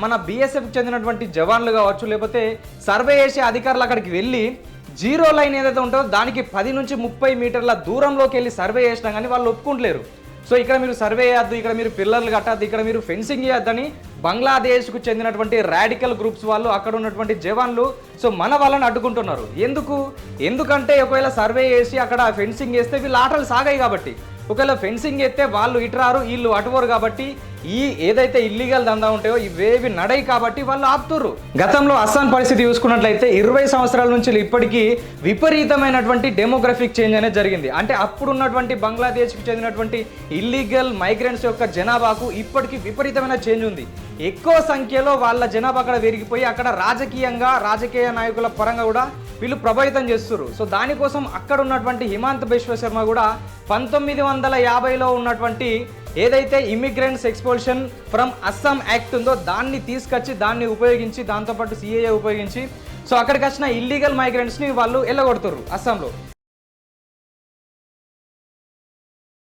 మన బీఎస్ఎఫ్ చెందినటువంటి జవాన్లు కావచ్చు, లేకపోతే సర్వే చేసే అధికారులు అక్కడికి వెళ్ళి జీరో లైన్ ఏదైతే ఉంటుందో దానికి 10 నుంచి 30 మీటర్ల దూరంలోకి వెళ్ళి సర్వే చేసినా కానీ వాళ్ళు ఒప్పుకుంటలేరు. సో ఇక్కడ మీరు సర్వే చేయొద్దు, ఇక్కడ మీరు పిల్లర్లు కట్టద్దు, ఇక్కడ మీరు ఫెన్సింగ్ చేయొద్దని బంగ్లాదేశ్కు చెందినటువంటి రాడికల్ గ్రూప్స్ వాళ్ళు, అక్కడ ఉన్నటువంటి జవాన్లు సో మన వాళ్ళని అడ్డుకుంటున్నారు. ఎందుకంటే ఒకవేళ సర్వే చేసి అక్కడ ఫెన్సింగ్ చేస్తే వీళ్ళు ఆటలు సాగాయి కాబట్టి, ఒకవేళ ఫెన్సింగ్ చేస్తే వాళ్ళు ఇటు రారు వీళ్ళు అటువరు కాబట్టి ఈ ఏదైతే ఇల్లీగల్ దందా ఉంటాయో ఇవేవి నడయి కాబట్టి వాళ్ళు ఆపుతుర్రు. గతంలో అస్సాం పరిస్థితి చూసుకున్నట్లయితే 20 సంవత్సరాల నుంచి ఇప్పటికీ విపరీతమైనటువంటి డెమోగ్రఫిక్ చేంజ్ అనేది జరిగింది. అంటే అప్పుడున్నటువంటి బంగ్లాదేశ్కి చెందినటువంటి ఇల్లీగల్ మైగ్రెంట్స్ యొక్క జనాభాకు ఇప్పటికీ విపరీతమైన చేంజ్ ఉంది. ఎక్కువ సంఖ్యలో వాళ్ళ జనాభా అక్కడ పెరిగిపోయి అక్కడ రాజకీయ నాయకుల పరంగా కూడా వీళ్ళు ప్రభావితం చేస్తున్నారు. సో దానికోసం అక్కడ ఉన్నటువంటి హిమాంత బిశ్వ శర్మ కూడా 1950లో ఉన్నటువంటి ఏదైతే immigrants expulsion from Assam act ఉందో దాన్ని తీసుకొచ్చి దాన్ని ఉపయోగించి దాంతోపాటు సిఏఏ ఉపయోగించి సో అక్కడికి వచ్చిన ఇల్లీగల్ మైగ్రెంట్స్ని వాళ్ళు వెళ్ళగొడుతున్నారు అస్సాంలో.